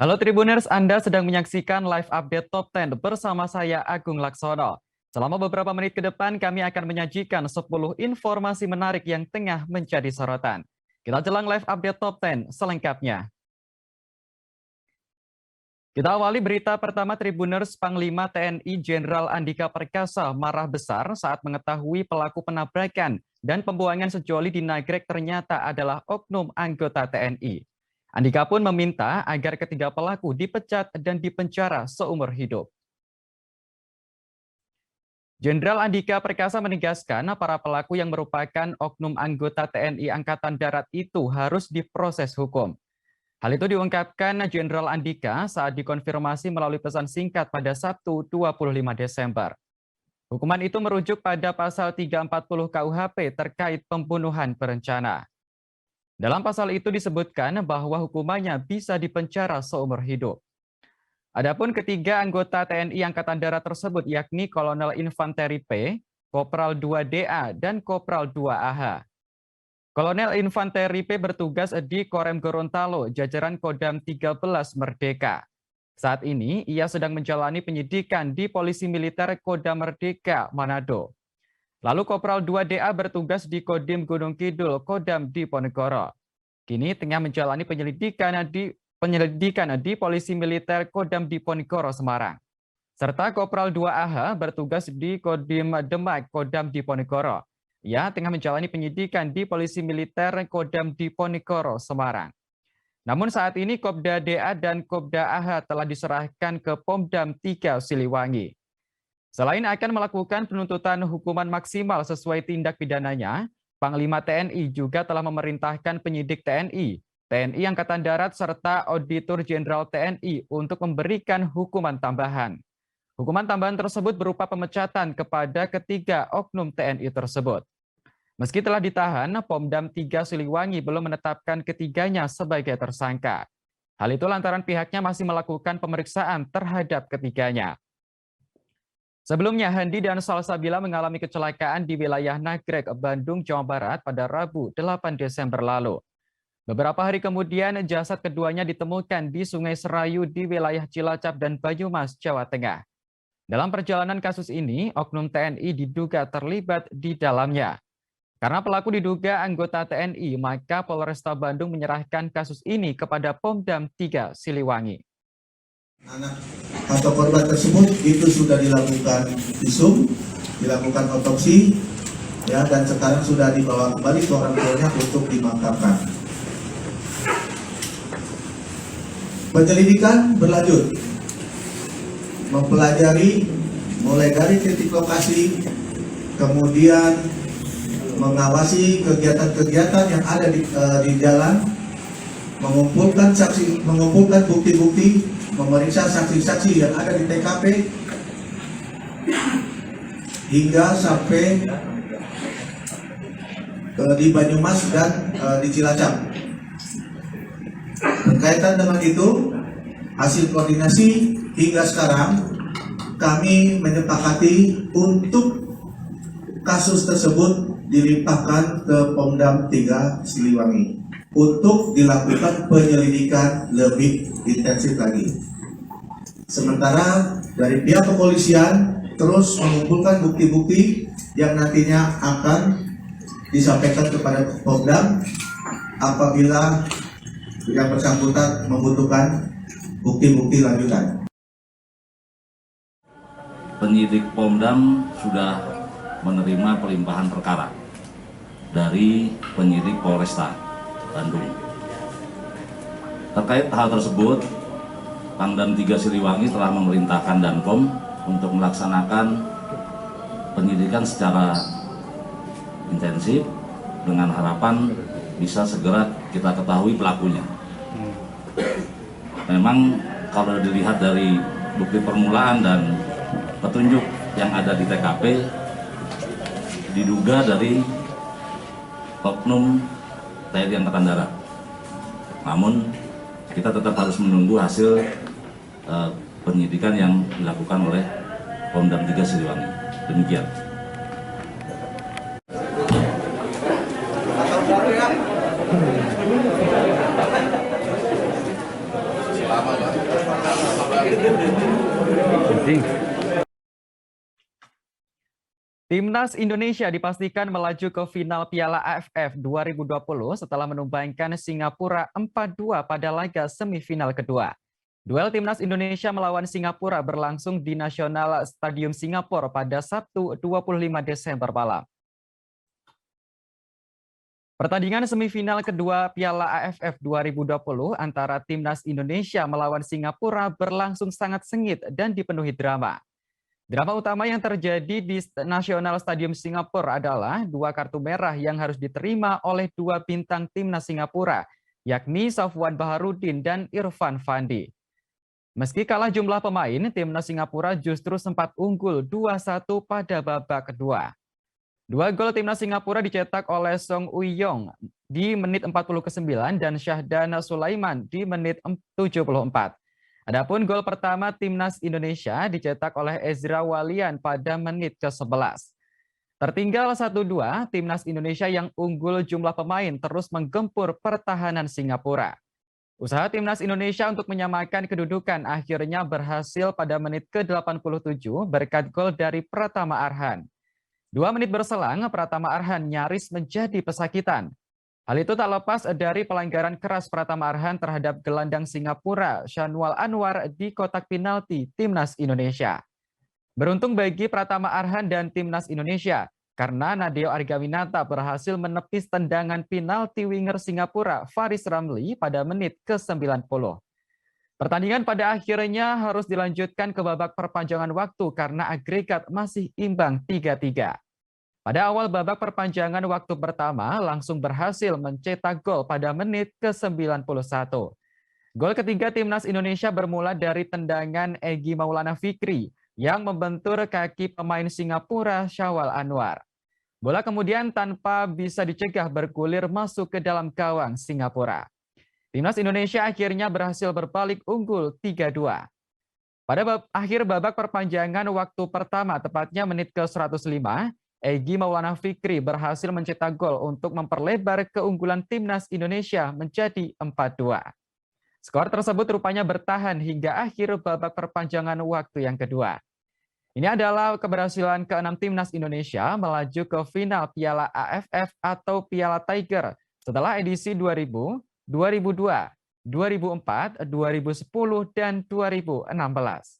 Halo Tribuners, Anda sedang menyaksikan live update Top 10 bersama saya Agung Laksono. Selama beberapa menit ke depan, kami akan menyajikan 10 informasi menarik yang tengah menjadi sorotan. Kita jelang live update Top 10 selengkapnya. Kita awali berita pertama. Tribuners, Panglima TNI Jenderal Andika Perkasa marah besar saat mengetahui pelaku penabrakan dan pembuangan sejoli di Nagrek ternyata adalah oknum anggota TNI. Andika pun meminta agar ketiga pelaku dipecat dan dipenjara seumur hidup. Jenderal Andika Perkasa menegaskan para pelaku yang merupakan oknum anggota TNI Angkatan Darat itu harus diproses hukum. Hal itu diungkapkan Jenderal Andika saat dikonfirmasi melalui pesan singkat pada Sabtu 25 Desember. Hukuman itu merujuk pada pasal 340 KUHP terkait pembunuhan berencana. Dalam pasal itu disebutkan bahwa hukumannya bisa dipenjara seumur hidup. Adapun ketiga anggota TNI Angkatan Darat tersebut yakni Kolonel Infanteri P, Kopral 2 DA, dan Kopral 2 AH. Kolonel Infanteri P bertugas di Korem Gorontalo, jajaran Kodam 13 Merdeka. Saat ini ia sedang menjalani penyidikan di Polisi Militer Kodam Merdeka, Manado. Lalu Kopral 2 DA bertugas di Kodim Gunung Kidul, Kodam Diponegoro. Kini tengah menjalani penyelidikan di Polisi Militer Kodam Diponegoro, Semarang. Serta Kopral 2 AH bertugas di Kodim Demak, Kodam Diponegoro. Ia tengah menjalani penyidikan di Polisi Militer Kodam Diponegoro, Semarang. Namun saat ini Kopda DA dan Kopda AH telah diserahkan ke Pomdam 3 Siliwangi. Selain akan melakukan penuntutan hukuman maksimal sesuai tindak pidananya, Panglima TNI juga telah memerintahkan penyidik TNI, TNI Angkatan Darat, serta Auditor Jenderal TNI untuk memberikan hukuman tambahan. Hukuman tambahan tersebut berupa pemecatan kepada ketiga oknum TNI tersebut. Meski telah ditahan, Pomdam 3 Siliwangi belum menetapkan ketiganya sebagai tersangka. Hal itu lantaran pihaknya masih melakukan pemeriksaan terhadap ketiganya. Sebelumnya, Handi dan Salsabila mengalami kecelakaan di wilayah Nagrek, Bandung, Jawa Barat pada Rabu 8 Desember lalu. Beberapa hari kemudian, jasad keduanya ditemukan di Sungai Serayu di wilayah Cilacap dan Banyumas, Jawa Tengah. Dalam perjalanan kasus ini, oknum TNI diduga terlibat di dalamnya. Karena pelaku diduga anggota TNI, maka Polresta Bandung menyerahkan kasus ini kepada Pomdam 3 Siliwangi. Anak atau korban tersebut itu sudah dilakukan visum, dilakukan otopsi, ya, dan sekarang sudah dibawa kembali ke orang tuanya untuk dimakamkan. Penyelidikan berlanjut, mempelajari mulai dari titik lokasi, kemudian mengawasi kegiatan-kegiatan yang ada di jalan, mengumpulkan bukti-bukti, memeriksa saksi-saksi yang ada di TKP, hingga sampai di Banyumas dan di Cilacap. Berkaitan dengan itu, hasil koordinasi hingga sekarang kami menyepakati untuk kasus tersebut dilimpahkan ke Pomdam 3 Siliwangi untuk dilakukan penyelidikan lebih intensif lagi. Sementara dari pihak kepolisian terus mengumpulkan bukti-bukti yang nantinya akan disampaikan kepada Pomdam apabila yang bersangkutan membutuhkan bukti-bukti lanjutan. Penyidik Pomdam sudah menerima pelimpahan perkara dari penyidik Polresta Bandung. Terkait hal tersebut, Pangdam 3 Siliwangi telah memerintahkan Danpom untuk melaksanakan penyidikan secara intensif dengan harapan bisa segera kita ketahui pelakunya. Memang kalau dilihat dari bukti permulaan dan petunjuk yang ada di TKP, diduga dari oknum TNI Angkatan Darat. Namun kita tetap harus menunggu hasil penyidikan yang dilakukan oleh Pomdam 3 Siliwangi. Demikian. Timnas Indonesia dipastikan melaju ke final Piala AFF 2020 setelah menumbangkan Singapura 4-2 pada laga semifinal kedua. Duel Timnas Indonesia melawan Singapura berlangsung di National Stadium Singapura pada Sabtu 25 Desember malam. Pertandingan semifinal kedua Piala AFF 2020 antara Timnas Indonesia melawan Singapura berlangsung sangat sengit dan dipenuhi drama. Drama utama yang terjadi di National Stadium Singapura adalah 2 kartu merah yang harus diterima oleh 2 bintang Timnas Singapura, yakni Safwan Baharudin dan Irfan Fandi. Meski kalah jumlah pemain, Timnas Singapura justru sempat unggul 2-1 pada babak kedua. 2 gol Timnas Singapura dicetak oleh Song Uy-yong di menit 49 dan Syahdana Sulaiman di menit 74. Adapun gol pertama Timnas Indonesia dicetak oleh Ezra Walian pada menit ke-11. Tertinggal 1-2, Timnas Indonesia yang unggul jumlah pemain terus menggempur pertahanan Singapura. Usaha Timnas Indonesia untuk menyamakan kedudukan akhirnya berhasil pada menit ke-87 berkat gol dari Pratama Arhan. 2 menit berselang, Pratama Arhan nyaris menjadi pesakitan. Hal itu tak lepas dari pelanggaran keras Pratama Arhan terhadap gelandang Singapura, Shanwal Anwar di kotak penalti Timnas Indonesia. Beruntung bagi Pratama Arhan dan Timnas Indonesia, karena Nadeo Argawinata berhasil menepis tendangan penalti winger Singapura, Faris Ramli pada menit ke-90. Pertandingan pada akhirnya harus dilanjutkan ke babak perpanjangan waktu karena agregat masih imbang 3-3. Pada awal babak perpanjangan waktu pertama langsung berhasil mencetak gol pada menit ke-91. Gol ketiga Timnas Indonesia bermula dari tendangan Egy Maulana Fikri yang membentur kaki pemain Singapura Syawal Anwar. Bola kemudian tanpa bisa dicegah bergulir masuk ke dalam gawang Singapura. Timnas Indonesia akhirnya berhasil berbalik unggul 3-2. Pada akhir babak perpanjangan waktu pertama tepatnya menit ke-105, Egy Maulana Fikri berhasil mencetak gol untuk memperlebar keunggulan Timnas Indonesia menjadi 4-2. Skor tersebut rupanya bertahan hingga akhir babak perpanjangan waktu yang kedua. Ini adalah keberhasilan ke-6 Timnas Indonesia melaju ke final Piala AFF atau Piala Tiger setelah edisi 2000, 2002, 2004, 2010, dan 2016.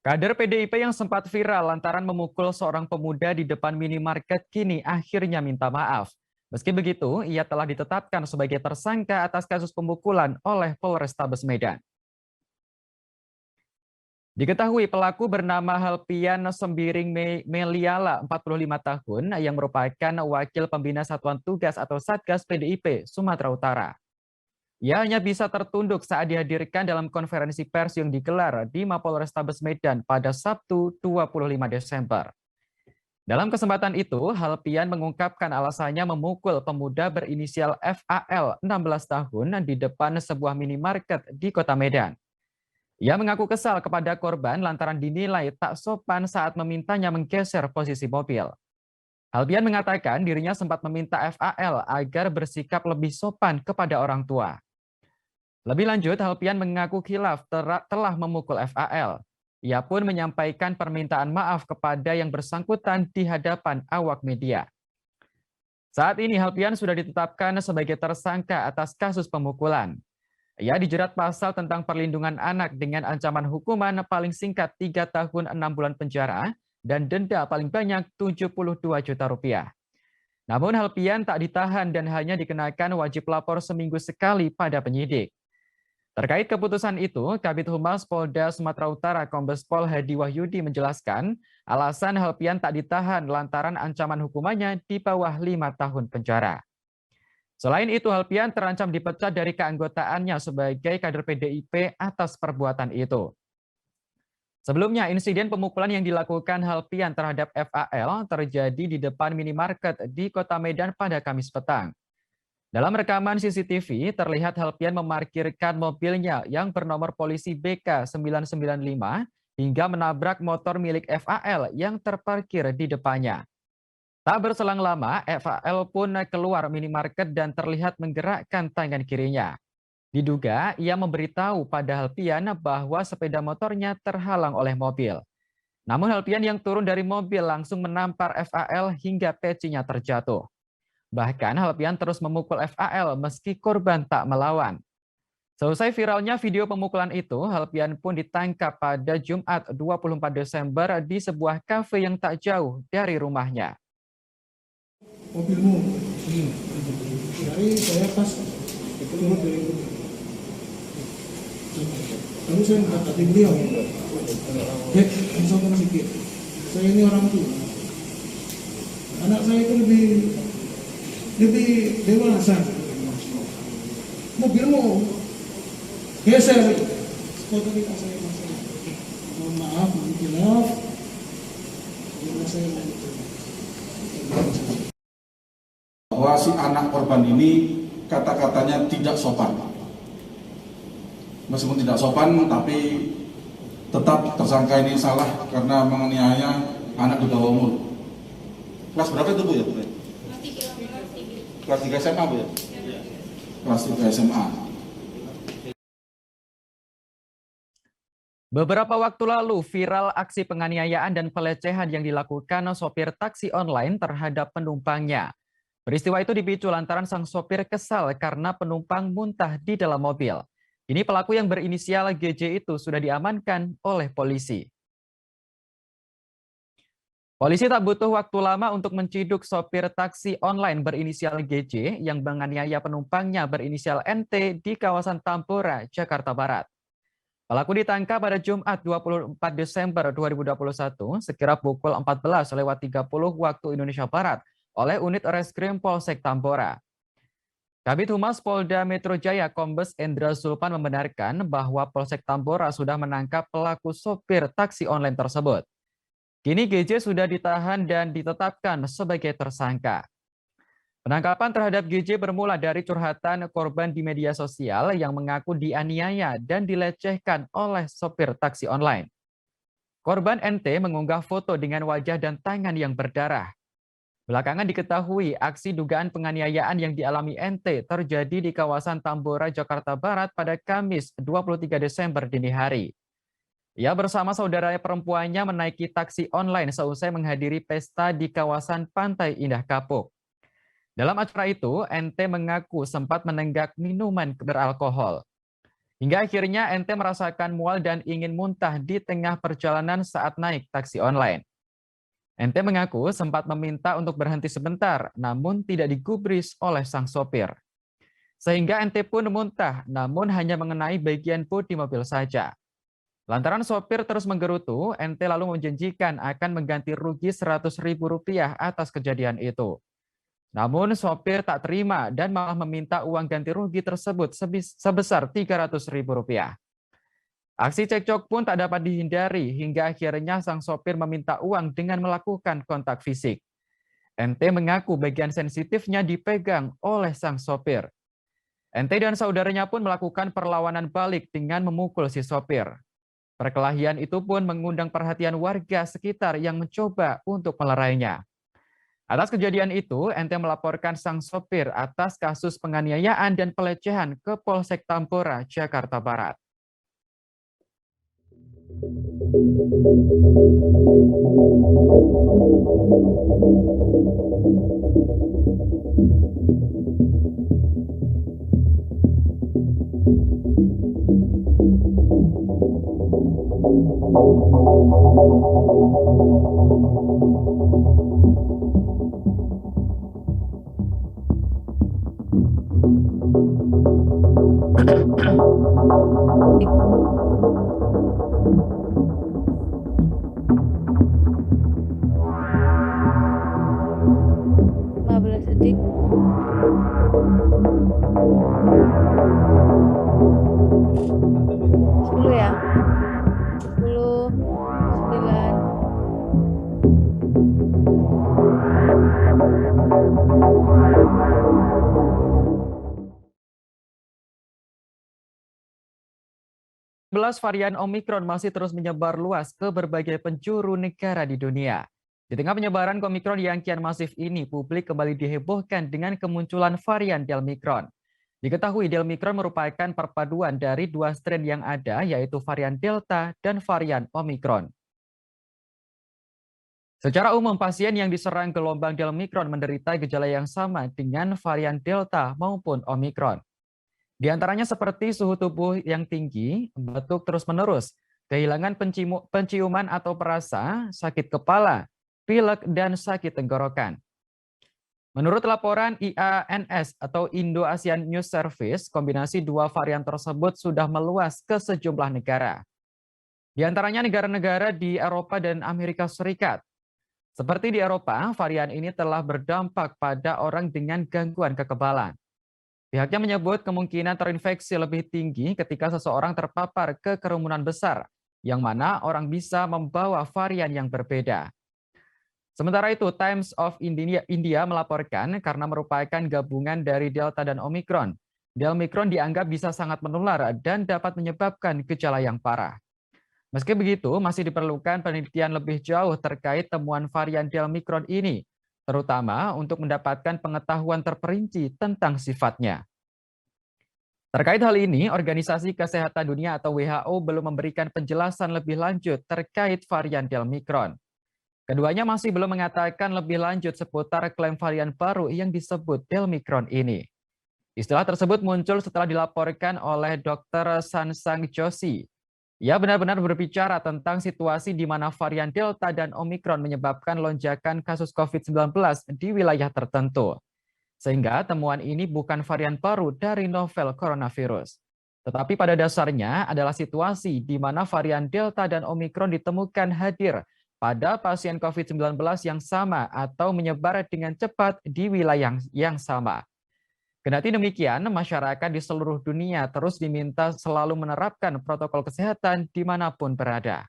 Kader PDIP yang sempat viral lantaran memukul seorang pemuda di depan minimarket kini akhirnya minta maaf. Meski begitu, ia telah ditetapkan sebagai tersangka atas kasus pemukulan oleh Polrestabes Medan. Diketahui pelaku bernama Halpian Sembiring Meliala, 45 tahun, yang merupakan wakil pembina Satuan Tugas atau Satgas PDIP Sumatera Utara. Ia hanya bisa tertunduk saat dihadirkan dalam konferensi pers yang digelar di Mapolrestabes Medan pada Sabtu 25 Desember. Dalam kesempatan itu, Halpian mengungkapkan alasannya memukul pemuda berinisial FAL 16 tahun di depan sebuah minimarket di Kota Medan. Ia mengaku kesal kepada korban lantaran dinilai tak sopan saat memintanya menggeser posisi mobil. Halpian mengatakan dirinya sempat meminta FAL agar bersikap lebih sopan kepada orang tua. Lebih lanjut, Halpian mengaku khilaf telah memukul FAL. Ia pun menyampaikan permintaan maaf kepada yang bersangkutan di hadapan awak media. Saat ini Halpian sudah ditetapkan sebagai tersangka atas kasus pemukulan. Ia dijerat pasal tentang perlindungan anak dengan ancaman hukuman paling singkat 3 tahun 6 bulan penjara dan denda paling banyak Rp72 juta. Namun Helpian tak ditahan dan hanya dikenakan wajib lapor seminggu sekali pada penyidik. Terkait keputusan itu, Kabid Humas Polda Sumatera Utara Kombes Pol Hedi Wahyudi menjelaskan alasan Helpian tak ditahan lantaran ancaman hukumannya di bawah 5 tahun penjara. Selain itu, Helpian terancam dipecat dari keanggotaannya sebagai kader PDIP atas perbuatan itu. Sebelumnya, insiden pemukulan yang dilakukan Helpian terhadap FAL terjadi di depan minimarket di Kota Medan pada Kamis petang. Dalam rekaman CCTV, terlihat Helpian memarkirkan mobilnya yang bernomor polisi BK 995 hingga menabrak motor milik FAL yang terparkir di depannya. Tak berselang lama, FAL pun keluar minimarket dan terlihat menggerakkan tangan kirinya. Diduga ia memberitahu pada Helpian bahwa sepeda motornya terhalang oleh mobil. Namun Helpian yang turun dari mobil langsung menampar FAL hingga pecinya terjatuh. Bahkan Helpian terus memukul FAL meski korban tak melawan. Selesai viralnya video pemukulan itu, Helpian pun ditangkap pada Jumat 24 Desember di sebuah kafe yang tak jauh dari rumahnya. Mobilmu, dari saya pas turun dari lalu saya mengatakan beliau, Dek, misalkan sedikit, saya ini orang tua, anak saya itu lebih dewasa, mobilmu geser, foto kita saya masalah, mohon maaf, mohon maaf, saya bahwa si anak korban ini kata-katanya tidak sopan. Meskipun tidak sopan, tapi tetap tersangka ini salah karena menganiaya anak di bawah umur. Kelas berapa itu Bu ya? Kelas 3 SMA Bu ya? Kelas 3 SMA. Beberapa waktu lalu viral aksi penganiayaan dan pelecehan yang dilakukan sopir taksi online terhadap penumpangnya. Peristiwa itu dipicu lantaran sang sopir kesal karena penumpang muntah di dalam mobil. Kini pelaku yang berinisial GJ itu sudah diamankan oleh polisi. Polisi tak butuh waktu lama untuk menciduk sopir taksi online berinisial GJ yang menganiaya penumpangnya berinisial NT di kawasan Tambora, Jakarta Barat. Pelaku ditangkap pada Jumat 24 Desember 2021 sekira pukul 14.30 waktu Indonesia Barat oleh unit Reskrim Polsek Tambora. Kabid Humas Polda Metro Jaya Kombes Endra Zulpan membenarkan bahwa Polsek Tambora sudah menangkap pelaku sopir taksi online tersebut. Kini GJ sudah ditahan dan ditetapkan sebagai tersangka. Penangkapan terhadap GJ bermula dari curhatan korban di media sosial yang mengaku dianiaya dan dilecehkan oleh sopir taksi online. Korban NT mengunggah foto dengan wajah dan tangan yang berdarah. Belakangan diketahui aksi dugaan penganiayaan yang dialami NT terjadi di kawasan Tambora, Jakarta Barat pada Kamis 23 Desember dini hari. Ia bersama saudara perempuannya menaiki taksi online seusai menghadiri pesta di kawasan Pantai Indah Kapuk. Dalam acara itu, NT mengaku sempat menenggak minuman beralkohol. Hingga akhirnya NT merasakan mual dan ingin muntah di tengah perjalanan saat naik taksi online. NT mengaku sempat meminta untuk berhenti sebentar, namun tidak digubris oleh sang sopir. Sehingga NT pun muntah, namun hanya mengenai bagian bodi mobil saja. Lantaran sopir terus menggerutu, NT lalu menjanjikan akan mengganti rugi Rp100.000 atas kejadian itu. Namun sopir tak terima dan malah meminta uang ganti rugi tersebut sebesar Rp300.000. Aksi cekcok pun tak dapat dihindari hingga akhirnya sang sopir meminta uang dengan melakukan kontak fisik. NT mengaku bagian sensitifnya dipegang oleh sang sopir. NT dan saudaranya pun melakukan perlawanan balik dengan memukul si sopir. Perkelahian itu pun mengundang perhatian warga sekitar yang mencoba untuk melerainya. Atas kejadian itu, NT melaporkan sang sopir atas kasus penganiayaan dan pelecehan ke Polsek Tambora, Jakarta Barat. 10 ya. 10, 9. Varian Omikron masih terus menyebar luas ke berbagai penjuru negara di dunia. Di tengah penyebaran Omikron yang kian masif ini, publik kembali dihebohkan dengan kemunculan varian Delmikron. Diketahui Delmikron merupakan perpaduan dari dua strain yang ada, yaitu varian Delta dan varian Omikron. Secara umum, pasien yang diserang gelombang Delmikron menderita gejala yang sama dengan varian Delta maupun Omikron. Di antaranya seperti suhu tubuh yang tinggi, batuk terus-menerus, kehilangan penciuman atau perasa, sakit kepala, pilek, dan sakit tenggorokan. Menurut laporan IANS atau Indo-ASEAN News Service, kombinasi dua varian tersebut sudah meluas ke sejumlah negara. Di antaranya negara-negara di Eropa dan Amerika Serikat. Seperti di Eropa, varian ini telah berdampak pada orang dengan gangguan kekebalan. Pihaknya menyebut kemungkinan terinfeksi lebih tinggi ketika seseorang terpapar ke kerumunan besar, yang mana orang bisa membawa varian yang berbeda. Sementara itu, Times of India melaporkan karena merupakan gabungan dari Delta dan Omikron. Delmikron dianggap bisa sangat menular dan dapat menyebabkan gejala yang parah. Meski begitu, masih diperlukan penelitian lebih jauh terkait temuan varian Delmikron ini, terutama untuk mendapatkan pengetahuan terperinci tentang sifatnya. Terkait hal ini, Organisasi Kesehatan Dunia atau WHO belum memberikan penjelasan lebih lanjut terkait varian Delmikron. Keduanya masih belum mengatakan lebih lanjut seputar klaim varian baru yang disebut Delmikron ini. Istilah tersebut muncul setelah dilaporkan oleh Dr. Sansang Joshi. Ia benar-benar berbicara tentang situasi di mana varian Delta dan Omikron menyebabkan lonjakan kasus COVID-19 di wilayah tertentu. Sehingga temuan ini bukan varian baru dari novel coronavirus. Tetapi pada dasarnya adalah situasi di mana varian Delta dan Omikron ditemukan hadir pada pasien COVID-19 yang sama atau menyebar dengan cepat di wilayah yang sama. Kendati demikian, masyarakat di seluruh dunia terus diminta selalu menerapkan protokol kesehatan dimanapun berada.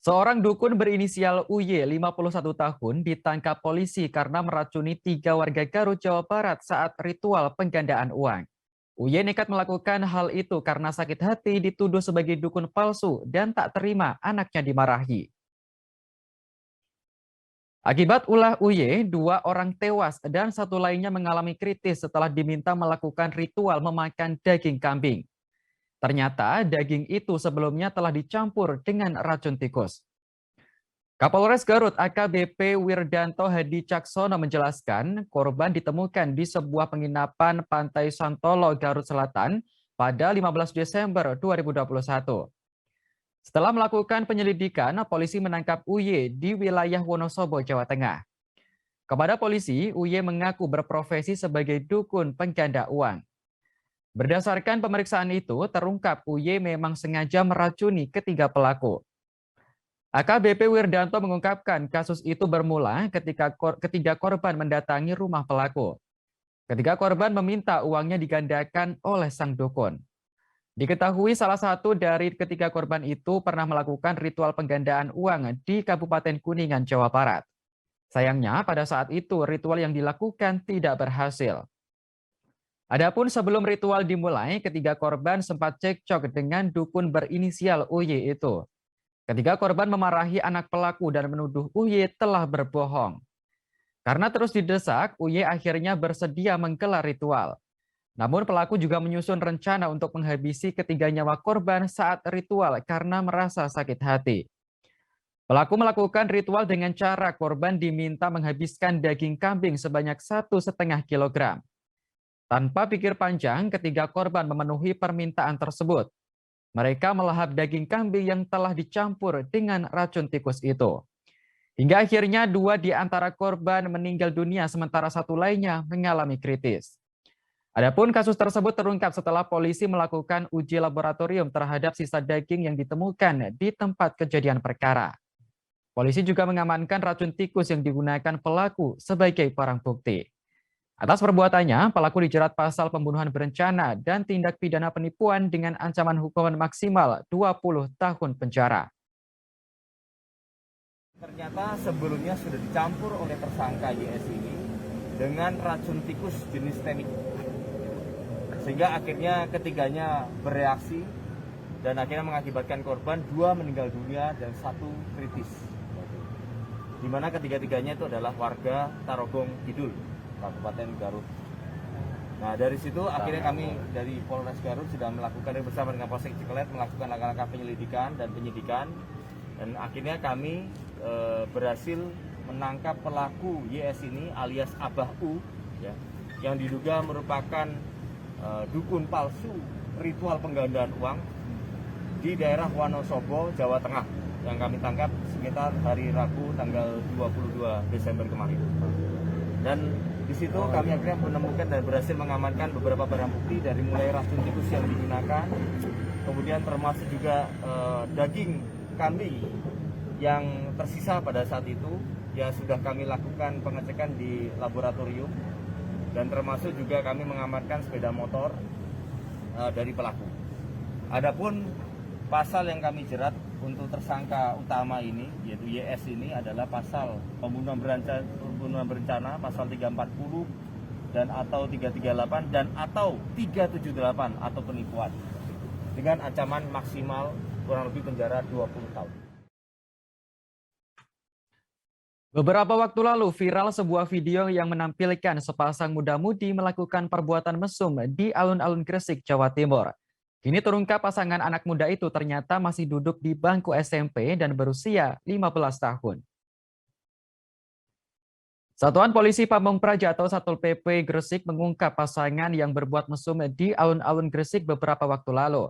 Seorang dukun berinisial UY, 51 tahun, ditangkap polisi karena meracuni 3 warga Garut, Jawa Barat saat ritual penggandaan uang. UY nekat melakukan hal itu karena sakit hati dituduh sebagai dukun palsu dan tak terima anaknya dimarahi. Akibat ulah UY, 2 orang tewas dan 1 lainnya mengalami kritis setelah diminta melakukan ritual memakan daging kambing. Ternyata daging itu sebelumnya telah dicampur dengan racun tikus. Kapolres Garut AKBP Wirdanto Hadi Caksono menjelaskan korban ditemukan di sebuah penginapan Pantai Santolo, Garut Selatan pada 15 Desember 2021. Setelah melakukan penyelidikan, polisi menangkap UY di wilayah Wonosobo, Jawa Tengah. Kepada polisi, UY mengaku berprofesi sebagai dukun pengganda uang. Berdasarkan pemeriksaan itu, terungkap UY memang sengaja meracuni ketiga pelaku. AKBP Wirdanto mengungkapkan kasus itu bermula ketika ketiga korban mendatangi rumah pelaku. Ketiga korban meminta uangnya digandakan oleh sang dukun. Diketahui salah satu dari ketiga korban itu pernah melakukan ritual penggandaan uang di Kabupaten Kuningan, Jawa Barat. Sayangnya pada saat itu ritual yang dilakukan tidak berhasil. Adapun sebelum ritual dimulai, ketiga korban sempat cekcok dengan dukun berinisial UY itu. Ketiga korban memarahi anak pelaku dan menuduh UY telah berbohong. Karena terus didesak, UY akhirnya bersedia menggelar ritual. Namun pelaku juga menyusun rencana untuk menghabisi ketiga nyawa korban saat ritual karena merasa sakit hati. Pelaku melakukan ritual dengan cara korban diminta menghabiskan daging kambing sebanyak 1,5 kilogram. Tanpa pikir panjang, ketiga korban memenuhi permintaan tersebut. Mereka melahap daging kambing yang telah dicampur dengan racun tikus itu. Hingga akhirnya 2 di antara korban meninggal dunia sementara 1 lainnya mengalami kritis. Adapun kasus tersebut terungkap setelah polisi melakukan uji laboratorium terhadap sisa daging yang ditemukan di tempat kejadian perkara. Polisi juga mengamankan racun tikus yang digunakan pelaku sebagai barang bukti. Atas perbuatannya, pelaku dijerat pasal pembunuhan berencana dan tindak pidana penipuan dengan ancaman hukuman maksimal 20 tahun penjara. Ternyata sebelumnya sudah dicampur oleh tersangka YS ini dengan racun tikus jenis temik. Sehingga akhirnya ketiganya bereaksi dan akhirnya mengakibatkan korban 2 meninggal dunia dan 1 kritis. Di mana ketiga-tiganya itu adalah warga Tarogong Kidul, Kabupaten Garut. Nah dari situ akhirnya kami dari Polres Garut sudah melakukan bersama dengan Polsek Cikelet melakukan langkah-langkah penyelidikan dan penyidikan. Dan akhirnya kami berhasil menangkap pelaku YS ini alias Abah U ya, yang diduga merupakan dukun palsu ritual penggandaan uang di daerah Wonosobo, Jawa Tengah yang kami tangkap sekitar hari Rabu tanggal 22 Desember kemarin. Dan di situ kami akhirnya menemukan dan berhasil mengamankan beberapa barang bukti dari mulai racun tikus yang digunakan, kemudian termasuk juga daging kambing yang tersisa pada saat itu ya sudah kami lakukan pengecekan di laboratorium dan termasuk juga kami mengamankan sepeda motor dari pelaku. Adapun pasal yang kami jerat untuk tersangka utama ini yaitu YS ini adalah pasal pembunuhan berencana pasal 340 dan atau 338 dan atau 378 atau penipuan dengan ancaman maksimal kurang lebih penjara 20 tahun. Beberapa waktu lalu viral sebuah video yang menampilkan sepasang muda-mudi melakukan perbuatan mesum di alun-alun Gresik, Jawa Timur. Kini terungkap pasangan anak muda itu ternyata masih duduk di bangku SMP dan berusia 15 tahun. Satuan Polisi Pamong Praja atau Satpol PP Gresik mengungkap pasangan yang berbuat mesum di alun-alun Gresik beberapa waktu lalu.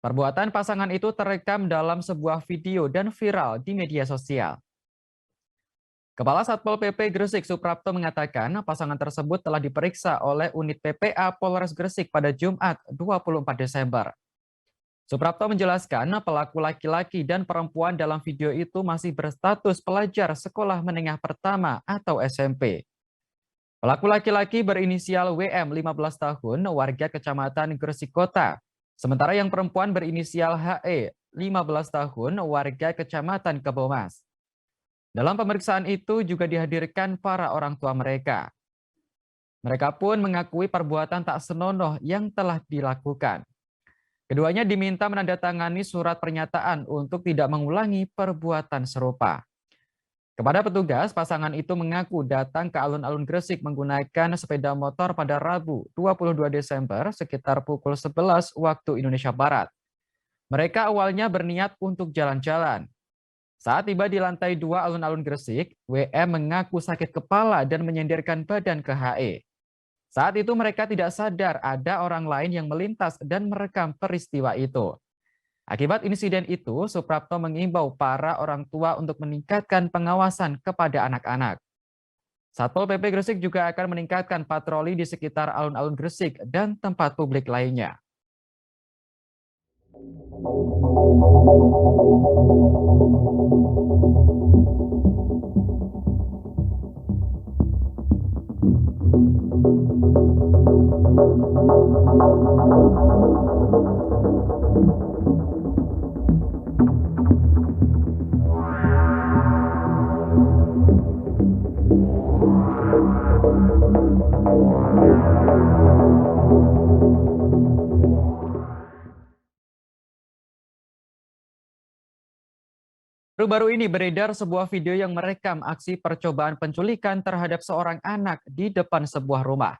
Perbuatan pasangan itu terekam dalam sebuah video dan viral di media sosial. Kepala Satpol PP Gresik Suprapto mengatakan pasangan tersebut telah diperiksa oleh unit PPA Polres Gresik pada Jumat 24 Desember. Suprapto menjelaskan pelaku laki-laki dan perempuan dalam video itu masih berstatus pelajar sekolah menengah pertama atau SMP. Pelaku laki-laki berinisial WM 15 tahun warga Kecamatan Gresik Kota, sementara yang perempuan berinisial HE 15 tahun warga Kecamatan Kebomas. Dalam pemeriksaan itu juga dihadirkan para orang tua mereka. Mereka pun mengakui perbuatan tak senonoh yang telah dilakukan. Keduanya diminta menandatangani surat pernyataan untuk tidak mengulangi perbuatan serupa. Kepada petugas, pasangan itu mengaku datang ke alun-alun Gresik menggunakan sepeda motor pada Rabu 22 Desember sekitar pukul 11 waktu Indonesia Barat. Mereka awalnya berniat untuk jalan-jalan. Saat tiba di lantai 2 alun-alun Gresik, WM mengaku sakit kepala dan menyenderkan badan ke HE. Saat itu mereka tidak sadar ada orang lain yang melintas dan merekam peristiwa itu. Akibat insiden itu, Suprapto mengimbau para orang tua untuk meningkatkan pengawasan kepada anak-anak. Satpol PP Gresik juga akan meningkatkan patroli di sekitar alun-alun Gresik dan tempat publik lainnya. Baru-baru ini beredar sebuah video yang merekam aksi percobaan penculikan terhadap seorang anak di depan sebuah rumah.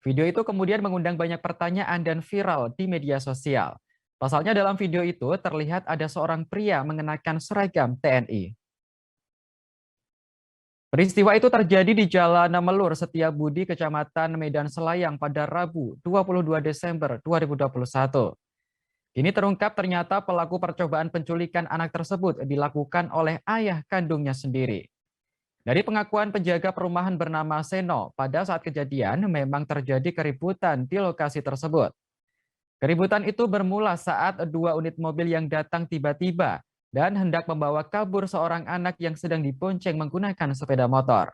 Video itu kemudian mengundang banyak pertanyaan dan viral di media sosial. Pasalnya dalam video itu terlihat ada seorang pria mengenakan seragam TNI. Peristiwa itu terjadi di Jalan Melur Setiabudi, Kecamatan Medan Selayang pada Rabu 22 Desember 2021. Ini terungkap ternyata pelaku percobaan penculikan anak tersebut dilakukan oleh ayah kandungnya sendiri. Dari pengakuan penjaga perumahan bernama Seno, pada saat kejadian memang terjadi keributan di lokasi tersebut. Keributan itu bermula saat 2 unit mobil yang datang tiba-tiba dan hendak membawa kabur seorang anak yang sedang dibonceng menggunakan sepeda motor.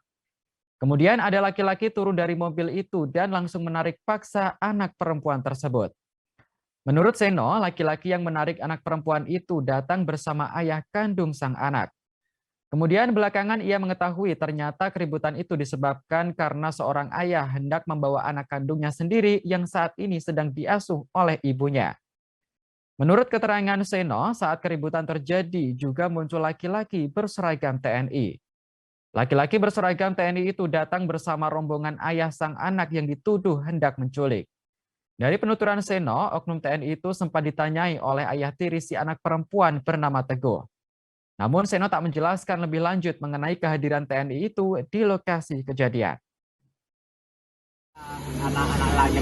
Kemudian ada laki-laki turun dari mobil itu dan langsung menarik paksa anak perempuan tersebut. Menurut Seno, laki-laki yang menarik anak perempuan itu datang bersama ayah kandung sang anak. Kemudian belakangan ia mengetahui ternyata keributan itu disebabkan karena seorang ayah hendak membawa anak kandungnya sendiri yang saat ini sedang diasuh oleh ibunya. Menurut keterangan Seno, saat keributan terjadi juga muncul laki-laki berseragam TNI. Laki-laki berseragam TNI itu datang bersama rombongan ayah sang anak yang dituduh hendak menculik. Dari penuturan Seno, oknum TNI itu sempat ditanyai oleh ayah tiri si anak perempuan bernama Teguh. Namun Seno tak menjelaskan lebih lanjut mengenai kehadiran TNI itu di lokasi kejadian. Anak-anak lah yang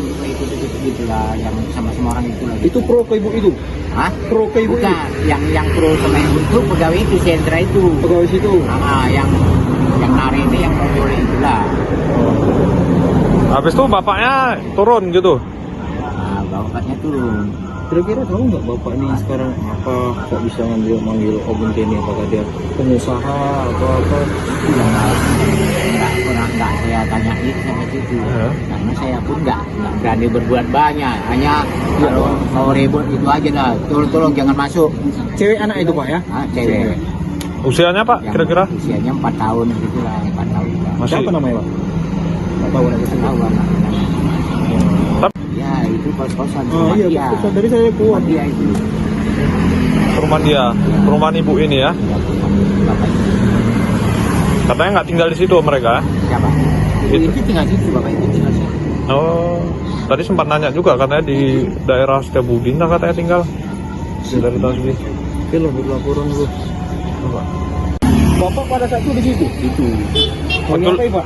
itu lah, yang sama orang itu lah. Itu pro ke ibu itu? Hah? Pro ke ibu Bukan, yang pro sama ibu itu pegawai itu, sentra itu. Pegawai situ? Yang nari ini yang menjual itu lah. Habis itu bapaknya turun gitu? Bapaknya turun. Kira-kira tahu nggak bapak ini sekarang apa kok bisa manggil Obun Teni? Apakah dia pengusaha atau apa? Enggak saya tanyain sama itu. Karena saya pun enggak berani berbuat banyak. Hanya kalau mau ribut itu aja lah. Tolong jangan masuk. Cewek anak itu pak ya? Cewek. Usianya pak kira-kira? Usianya 4 tahun gitu lah, 4 tahun. Masih... Siapa namanya pak? Nggak tahu anak itu. Tahu anak. Ya itu kos-kosan. Oh iya, kos-kosan dari saya kuat. Dia itu. Perumahan dia, perumahan ibu ini ya? Katanya nggak tinggal di situ mereka? Siapa? Itu tinggal situ, bapak itu tinggal situ. Oh, tadi sempat nanya juga katanya di daerah Setiabudi katanya tinggal. Di daerah Tasbih. Oke lo, laporan lu. Bapak pada saat itu di situ? Itu. Mau ngapain pak?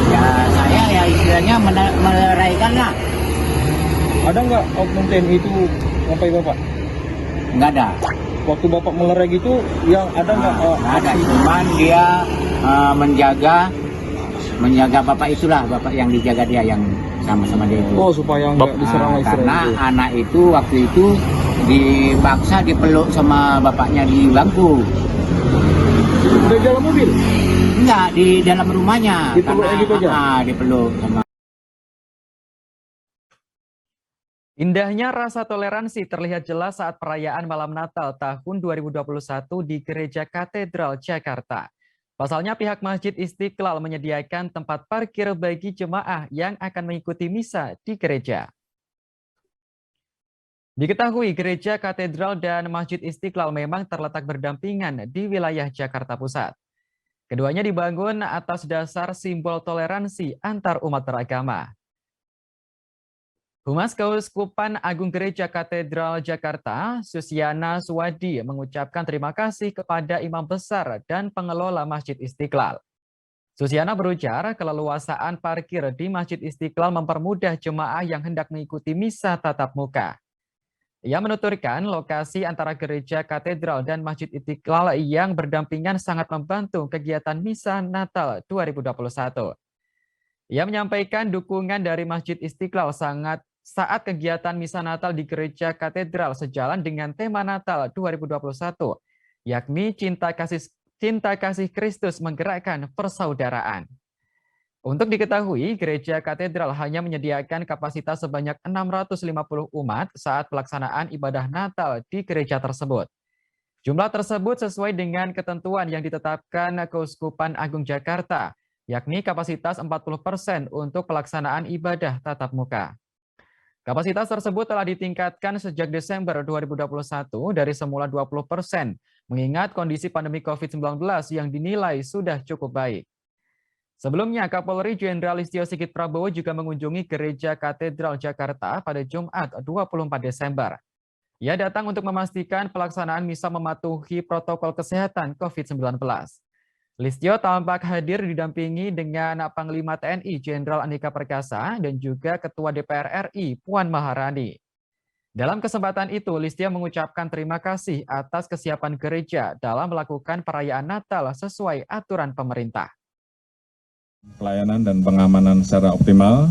Ya saya ya istilahnya meleraikan lah. Ada nggak oknum TNI itu ngapain bapak? Nggak ada. Waktu bapak melerai gitu, yang ada nggak? Nggak ada. Cuman dia menjaga bapak itulah, bapak yang dijaga dia yang sama-sama dia itu. Oh supaya nggak diserang karena anak itu waktu itu dipaksa dipeluk sama bapaknya di bangku. Udah dalam mobil? Enggak, di dalam rumahnya. Dipeluk gitu aja? Dipeluk sama. Indahnya rasa toleransi terlihat jelas saat perayaan Malam Natal tahun 2021 di Gereja Katedral Jakarta. Pasalnya pihak Masjid Istiqlal menyediakan tempat parkir bagi jemaah yang akan mengikuti misa di gereja. Diketahui Gereja Katedral dan Masjid Istiqlal memang terletak berdampingan di wilayah Jakarta Pusat. Keduanya dibangun atas dasar simbol toleransi antar umat beragama. Humas Keuskupan Agung Gereja Katedral Jakarta, Susiana Suwadi, mengucapkan terima kasih kepada imam besar dan pengelola Masjid Istiqlal. Susiana berujar, keleluasaan parkir di Masjid Istiqlal mempermudah jemaah yang hendak mengikuti misa tatap muka. Ia menuturkan lokasi antara Gereja Katedral dan Masjid Istiqlal yang berdampingan sangat membantu kegiatan misa Natal 2021. Ia menyampaikan dukungan dari Masjid Istiqlal saat kegiatan misa Natal di Gereja Katedral sejalan dengan tema Natal 2021, yakni cinta kasih Kristus menggerakkan persaudaraan. Untuk diketahui, Gereja Katedral hanya menyediakan kapasitas sebanyak 650 umat saat pelaksanaan ibadah Natal di gereja tersebut. Jumlah tersebut sesuai dengan ketentuan yang ditetapkan Keuskupan Agung Jakarta, yakni kapasitas 40% untuk pelaksanaan ibadah tatap muka. Kapasitas tersebut telah ditingkatkan sejak Desember 2021 dari semula 20%, mengingat kondisi pandemi COVID-19 yang dinilai sudah cukup baik. Sebelumnya, Kapolri Jenderal Listio Sigit Prabowo juga mengunjungi Gereja Katedral Jakarta pada Jumat 24 Desember. Ia datang untuk memastikan pelaksanaan misa mematuhi protokol kesehatan COVID-19. Listio tampak hadir didampingi dengan Panglima TNI Jenderal Andika Perkasa dan juga Ketua DPR RI Puan Maharani. Dalam kesempatan itu, Listio mengucapkan terima kasih atas kesiapan gereja dalam melakukan perayaan Natal sesuai aturan pemerintah. Pelayanan dan pengamanan secara optimal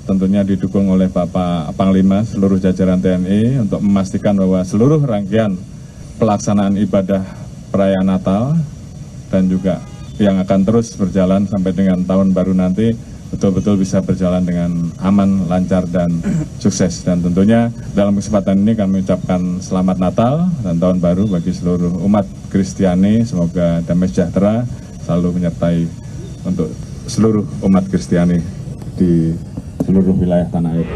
tentunya didukung oleh Bapak Panglima seluruh jajaran TNI untuk memastikan bahwa seluruh rangkaian pelaksanaan ibadah perayaan Natal dan juga yang akan terus berjalan sampai dengan tahun baru nanti betul-betul bisa berjalan dengan aman, lancar, dan sukses. Dan tentunya dalam kesempatan ini kami ucapkan selamat Natal dan tahun baru bagi seluruh umat Kristiani. Semoga damai sejahtera selalu menyertai untuk seluruh umat Kristiani di seluruh wilayah tanah air.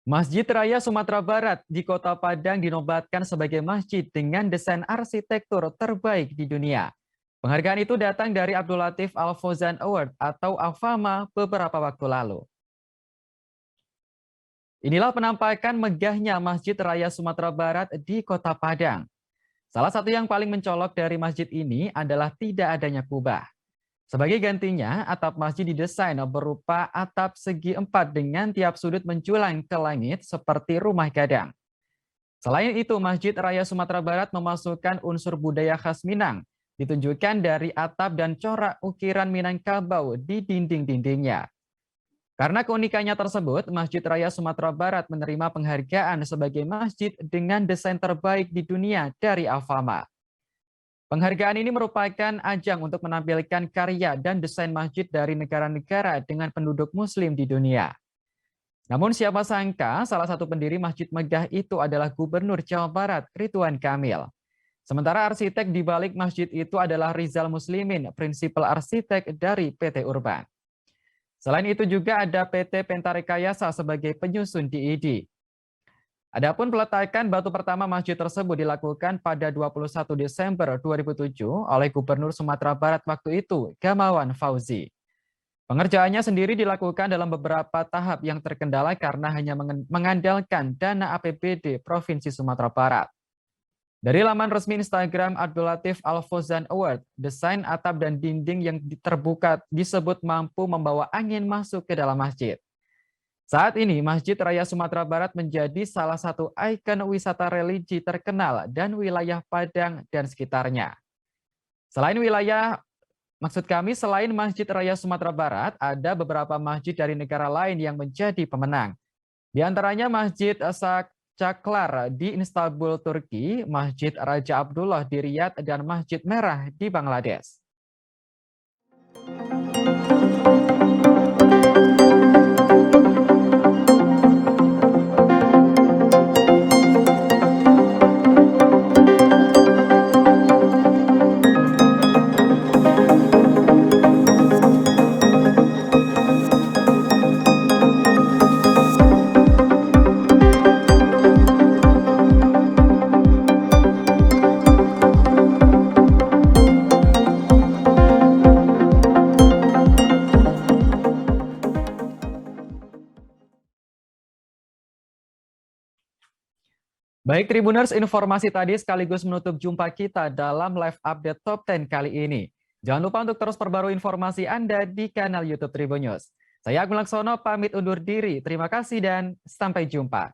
Masjid Raya Sumatera Barat di Kota Padang dinobatkan sebagai masjid dengan desain arsitektur terbaik di dunia. Penghargaan itu datang dari Abdul Latif Al-Fauzan Award atau AFAMA beberapa waktu lalu. Inilah penampakan megahnya Masjid Raya Sumatera Barat di Kota Padang. Salah satu yang paling mencolok dari masjid ini adalah tidak adanya kubah. Sebagai gantinya, atap masjid didesain berupa atap segi 4 dengan tiap sudut menjulang ke langit seperti rumah gadang. Selain itu, Masjid Raya Sumatera Barat memasukkan unsur budaya khas Minang, ditunjukkan dari atap dan corak ukiran Minangkabau di dinding-dindingnya. Karena keunikannya tersebut, Masjid Raya Sumatera Barat menerima penghargaan sebagai masjid dengan desain terbaik di dunia dari AFAMA. Penghargaan ini merupakan ajang untuk menampilkan karya dan desain masjid dari negara-negara dengan penduduk muslim di dunia. Namun siapa sangka salah satu pendiri masjid megah itu adalah Gubernur Jawa Barat, Ridwan Kamil. Sementara arsitek di balik masjid itu adalah Rizal Muslimin, prinsipal arsitek dari PT Urban. Selain itu juga ada PT Pentarekayasa sebagai penyusun DID. Adapun peletakan batu pertama masjid tersebut dilakukan pada 21 Desember 2007 oleh Gubernur Sumatera Barat waktu itu, Gamawan Fauzi. Pengerjaannya sendiri dilakukan dalam beberapa tahap yang terkendala karena hanya mengandalkan dana APBD Provinsi Sumatera Barat. Dari laman resmi Instagram Abdul Latif Al-Fauzan Award, desain atap dan dinding yang terbuka disebut mampu membawa angin masuk ke dalam masjid. Saat ini, Masjid Raya Sumatera Barat menjadi salah satu ikon wisata religi terkenal dan wilayah Padang dan sekitarnya. Selain Masjid Raya Sumatera Barat, ada beberapa masjid dari negara lain yang menjadi pemenang. Di antaranya Masjid Çaklar di Istanbul, Turki, Masjid Raja Abdullah di Riyadh, dan Masjid Merah di Bangladesh. Baik Tribuners, informasi tadi sekaligus menutup jumpa kita dalam live update Top 10 kali ini. Jangan lupa untuk terus perbarui informasi Anda di kanal YouTube Tribun News. Saya Agung Laksono pamit undur diri. Terima kasih dan sampai jumpa.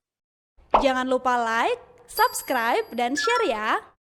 Jangan lupa like, subscribe, dan share ya.